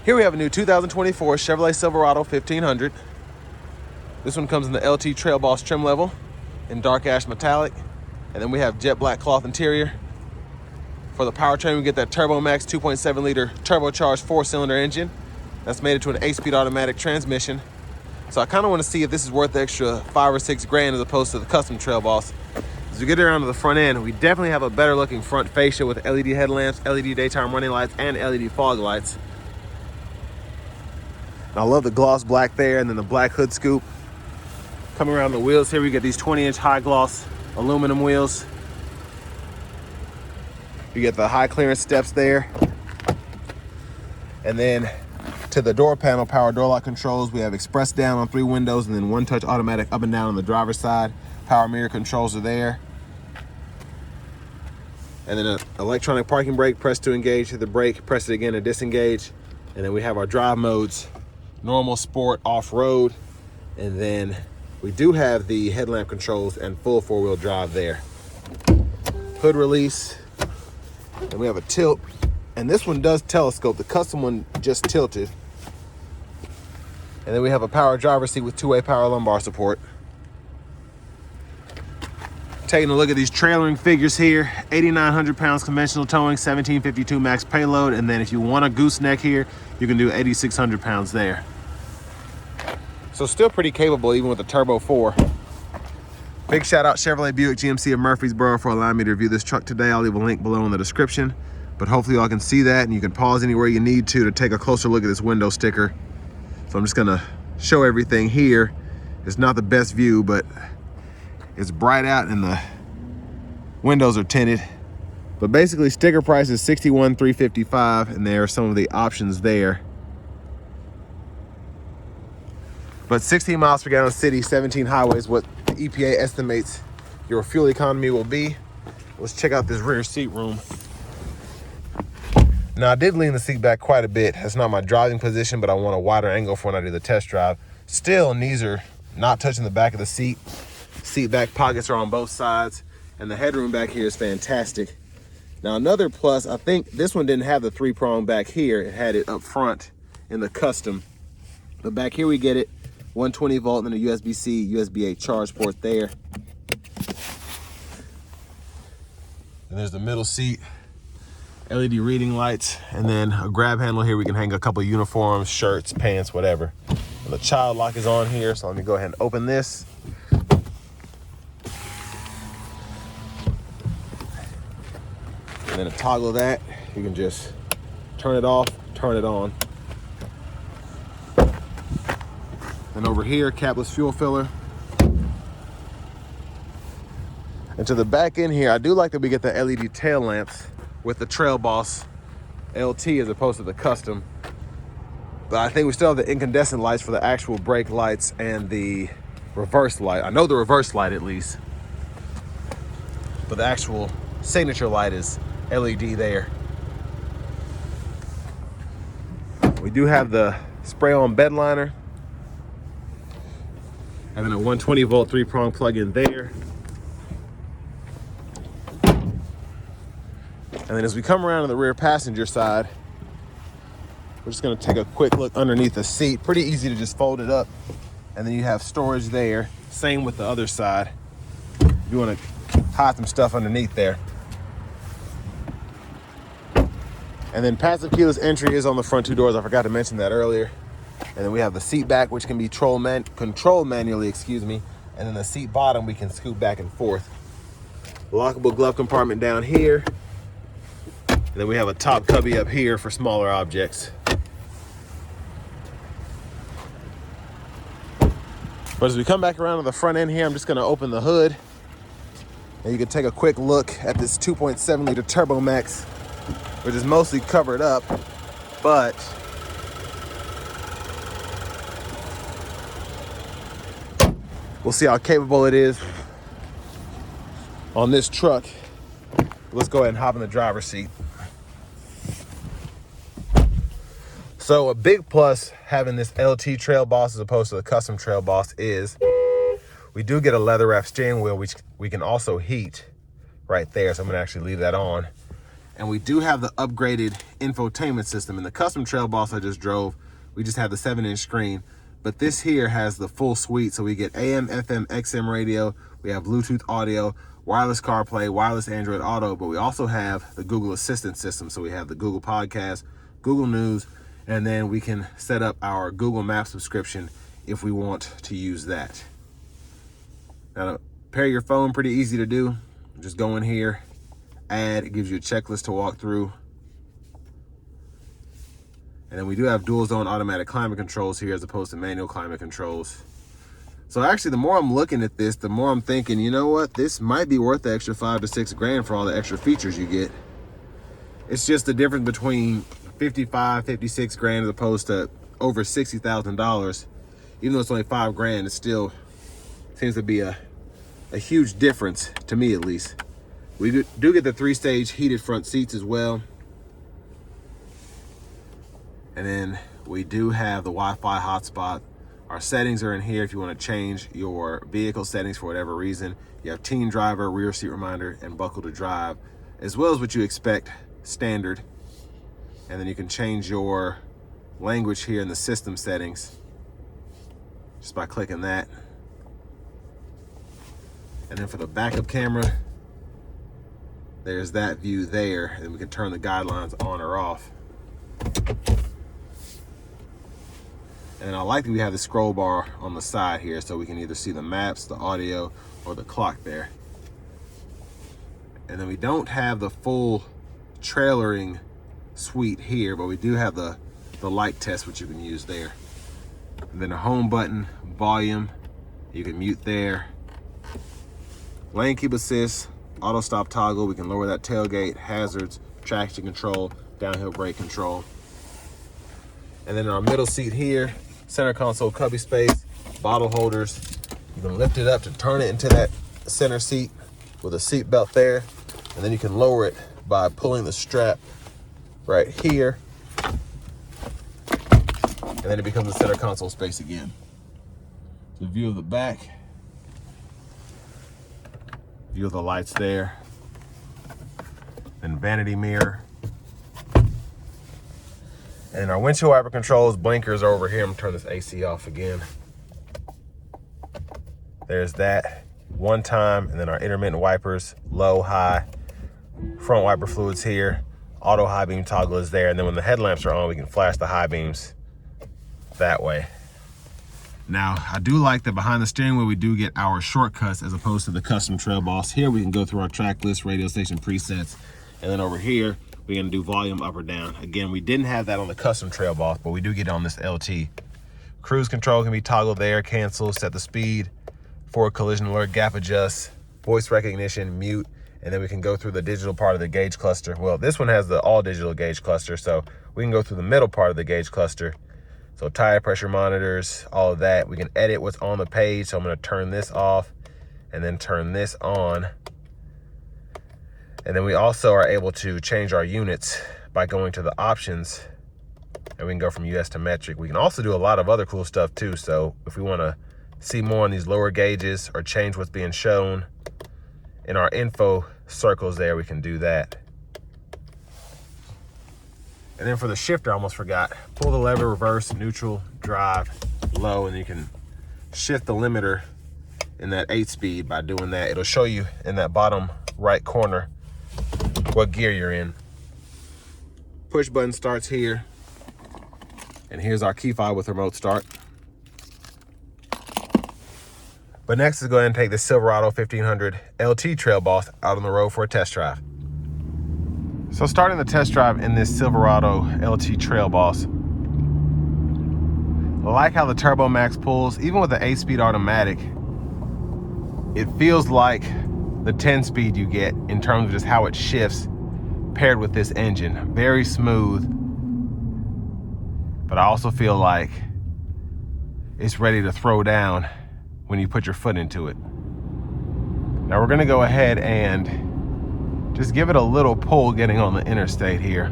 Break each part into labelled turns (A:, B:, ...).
A: Here we have a new 2024 Chevrolet Silverado 1500. This one comes in the LT Trail Boss trim level in dark ash metallic. And then we have jet black cloth interior. For the powertrain, we get that Turbo Max 2.7 liter turbocharged 4-cylinder engine. That's made it to an 8-speed automatic transmission. So I kind of want to see if this is worth the extra $5 or $6 grand as opposed to the custom Trail Boss. As we get around to the front end, we definitely have a better looking front fascia with LED headlamps, LED daytime running lights, and LED fog lights. And I love the gloss black there, and then the black hood scoop. Coming around the wheels here, we get these 20-inch high gloss aluminum wheels. You get the high clearance steps there. And then to the door panel, power door lock controls, we have express down on 3 windows and then 1-touch automatic up and down on the driver's side. Power mirror controls are there. And then an electronic parking brake, press to engage, hit the brake, press it again to disengage. And then we have our drive modes, normal, sport, off-road. And then we do have the headlamp controls and full 4-wheel drive there. Hood release, and we have a tilt. And this one does telescope, the custom one just tilted. And then we have a power driver's seat with 2-way power lumbar support. Taking a look at these trailering figures here, 8,900 pounds conventional towing, 1752 max payload. And then if you want a gooseneck here, you can do 8,600 pounds there. So still pretty capable even with the Turbo 4. Big shout out Chevrolet Buick GMC of Murfreesboro for allowing me to review this truck today. I'll leave a link below in the description, but hopefully y'all can see that and you can pause anywhere you need to take a closer look at this window sticker. So I'm just gonna show everything here. It's not the best view, but it's bright out and the windows are tinted. But basically sticker price is $61,355 and there are some of the options there. But 16 miles per gallon city, 17 highways, what the EPA estimates your fuel economy will be. Let's check out this rear seat room. Now I did lean the seat back quite a bit. That's not my driving position, but I want a wider angle for when I do the test drive. Still, knees are not touching the back of the seat. Seat back pockets are on both sides, and the headroom back here is fantastic. Now another plus, I think this one didn't have the 3-prong back here. It had it up front in the custom. But back here we get it, 120 volt and a USB-C, USB-A charge port there. And there's the middle seat, LED reading lights, and then a grab handle here. We can hang a couple of uniforms, shirts, pants, whatever. And the child lock is on here, so let me go ahead and open this. And then to toggle that, you can just turn it off, turn it on. And over here, capless fuel filler. And to the back end here, I do like that we get the LED tail lamps with the Trail Boss LT as opposed to the custom. But I think we still have the incandescent lights for the actual brake lights and the reverse light. I know the reverse light at least. But the actual signature light is LED there. We do have the spray-on bed liner. And then a 120 volt 3-prong plug-in there. And then as we come around to the rear passenger side, we're just gonna take a quick look underneath the seat. Pretty easy to just fold it up. And then you have storage there. Same with the other side. You wanna hide some stuff underneath there. And then passive keyless entry is on the front 2 doors. I forgot to mention that earlier. And then we have the seat back, which can be controlled manually, And then the seat bottom, we can scoot back and forth. Lockable glove compartment down here. And then we have a top cubby up here for smaller objects. But as we come back around to the front end here, I'm just gonna open the hood. And you can take a quick look at this 2.7 liter Turbo Max, which is mostly covered up, but we'll see how capable it is on this truck. Let's go ahead and hop in the driver's seat. So a big plus having this LT Trail Boss as opposed to the custom Trail Boss is we do get a leather wrap steering wheel, which we can also heat right there. So I'm gonna actually leave that on. And we do have the upgraded infotainment system. In the custom Trail Boss I just drove, we just have the 7-inch screen. But this here has the full suite. So we get AM, FM, XM radio. We have Bluetooth audio, wireless CarPlay, wireless Android Auto. But we also have the Google Assistant system. So we have the Google Podcast, Google News, and then we can set up our Google Maps subscription if we want to use that. Now, to pair your phone, pretty easy to do. Just go in here, add, it gives you a checklist to walk through. And then we do have dual zone automatic climate controls here as opposed to manual climate controls. So actually, the more I'm looking at this, the more I'm thinking, you know what? This might be worth the extra $5 to $6 grand for all the extra features you get. It's just the difference between 55, 56 grand as opposed to over $60,000. Even though it's only $5 grand, it still seems to be a huge difference to me, at least. We do get the 3-stage heated front seats as well. And then we do have the Wi-Fi hotspot. Our settings are in here if you want to change your vehicle settings for whatever reason. You have teen driver, rear seat reminder, and buckle to drive, as well as what you expect standard. And then you can change your language here in the system settings just by clicking that. And then for the backup camera, there's that view there, and we can turn the guidelines on or off. And I like that we have the scroll bar on the side here, so we can either see the maps, the audio, or the clock there. And then we don't have the full trailering suite here, but we do have the light test, which you can use there. And then the home button, volume, you can mute there. Lane keep assist, auto stop toggle, we can lower that tailgate, hazards, traction control, downhill brake control. And then in our middle seat here, center console cubby space, bottle holders. You can lift it up to turn it into that center seat with a seat belt there. And then you can lower it by pulling the strap right here. And then it becomes a center console space again. So view of the back. View of the lights there. Then vanity mirror. And our windshield wiper controls, blinkers are over here. I'm gonna turn this AC off again. There's that one time, and then our intermittent wipers, low, high, front wiper fluids here. Auto high beam toggle is there. And then when the headlamps are on, we can flash the high beams that way. Now, I do like that behind the steering wheel, we do get our shortcuts as opposed to the custom Trail Boss. Here we can go through our track list, radio station presets, and then over here, we're gonna do volume up or down. Again, we didn't have that on the custom Trail Boss, but we do get it on this LT. Cruise control can be toggled there, cancel, set the speed, forward collision alert, gap adjust, voice recognition, mute, and then we can go through the digital part of the gauge cluster. Well, this one has the all digital gauge cluster, so we can go through the middle part of the gauge cluster. So tire pressure monitors, all of that. We can edit what's on the page. So I'm gonna turn this off and then turn this on. And then we also are able to change our units by going to the options, and we can go from US to metric. We can also do a lot of other cool stuff too. So if we wanna see more on these lower gauges or change what's being shown in our info circles there, we can do that. And then for the shifter, I almost forgot. Pull the lever, reverse, neutral, drive, low, and you can shift the limiter in that 8-speed by doing that. It'll show you in that bottom right corner what gear you're in. Push button starts here. And here's our key fob with remote start. But next is go ahead and take the Silverado 1500 LT Trail Boss out on the road for a test drive. So starting the test drive in this Silverado LT Trail Boss, I like how the Turbo Max pulls. Even with the 8-speed automatic, it feels like the 10-speed you get in terms of just how it shifts paired with this engine. Very smooth, but I also feel like it's ready to throw down when you put your foot into it. Now we're gonna go ahead and just give it a little pull getting on the interstate here.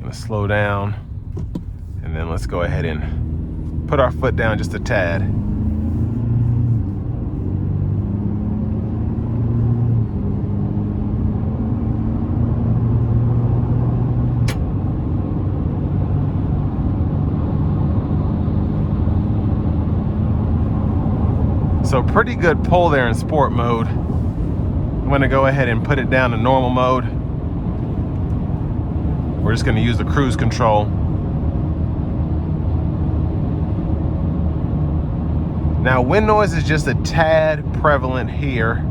A: Gonna slow down, and then let's go ahead and put our foot down just a tad. So pretty good pull there in sport mode. I'm gonna go ahead and put it down to normal mode. We're just gonna use the cruise control. Now wind noise is just a tad prevalent here,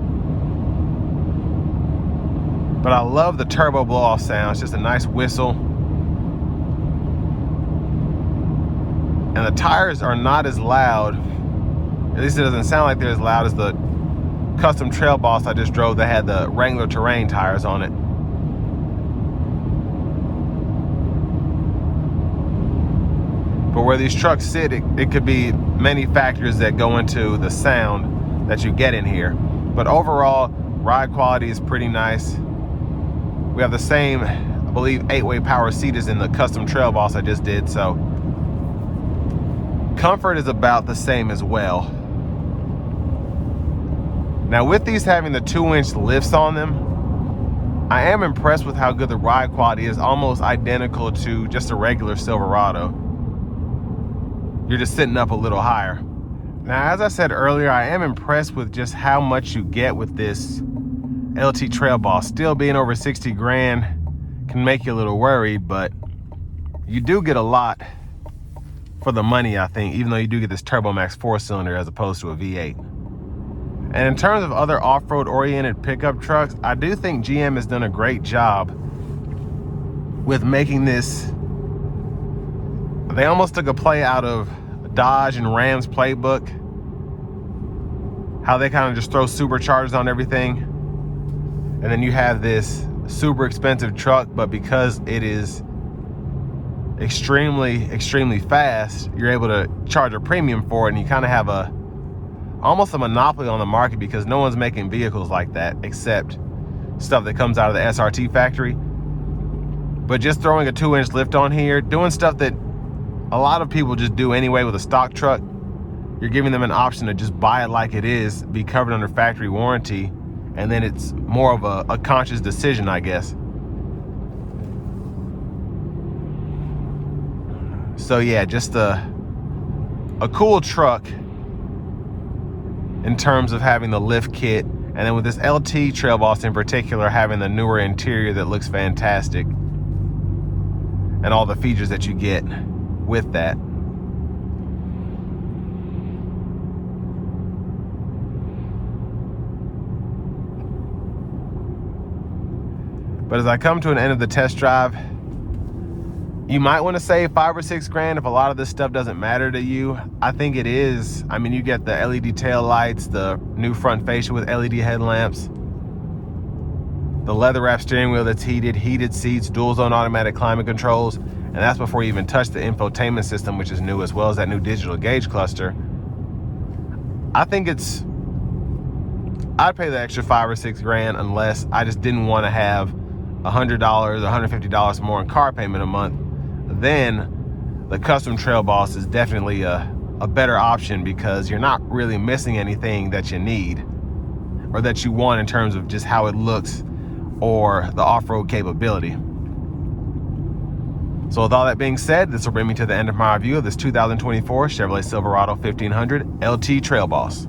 A: but I love the turbo blow off sound. It's just a nice whistle. And the tires are not as loud. At least it doesn't sound like they're as loud as the custom Trail Boss I just drove that had the Wrangler Terrain tires on it. But where these trucks sit, it could be many factors that go into the sound that you get in here. But overall, ride quality is pretty nice. We have the same, I believe, 8-way power seat as in the custom Trail Boss I just did, so comfort is about the same as well. Now with these having the 2-inch lifts on them, I am impressed with how good the ride quality is, almost identical to just a regular Silverado. You're just sitting up a little higher. Now, as I said earlier, I am impressed with just how much you get with this LT Trail Boss. Still being over 60 grand can make you a little worried, but you do get a lot for the money, I think, even though you do get this Turbo Max 4-cylinder as opposed to a V8. And in terms of other off-road oriented pickup trucks, I do think GM has done a great job with making this. They almost took a play out of Dodge and Ram's playbook, how they kind of just throw superchargers on everything. And then you have this super expensive truck, but because it is extremely fast, you're able to charge a premium for it, and you kind of have almost a monopoly on the market because no one's making vehicles like that except stuff that comes out of the SRT factory. But just throwing a 2-inch lift on here, doing stuff that a lot of people just do anyway with a stock truck, you're giving them an option to just buy it like it is, be covered under factory warranty, and then it's more of a conscious decision, I guess. So yeah, just a cool truck in terms of having the lift kit, and then with this LT Trail Boss in particular having the newer interior that looks fantastic and all the features that you get with that. But as I come to an end of the test drive, you might want to save 5 or 6 grand if a lot of this stuff doesn't matter to you. I think it is. I mean, you get the LED tail lights, the new front fascia with LED headlamps, the leather wrap steering wheel that's heated seats, dual zone automatic climate controls, and that's before you even touch the infotainment system, which is new, as well as that new digital gauge cluster. I think I'd pay the extra 5 or 6 grand unless I just didn't want to have $100, $150 more in car payment a month. Then the custom Trail Boss is definitely a better option because you're not really missing anything that you need or that you want in terms of just how it looks or the off-road capability. So with all that being said, this will bring me to the end of my review of this 2024 Chevrolet Silverado 1500 LT Trail Boss.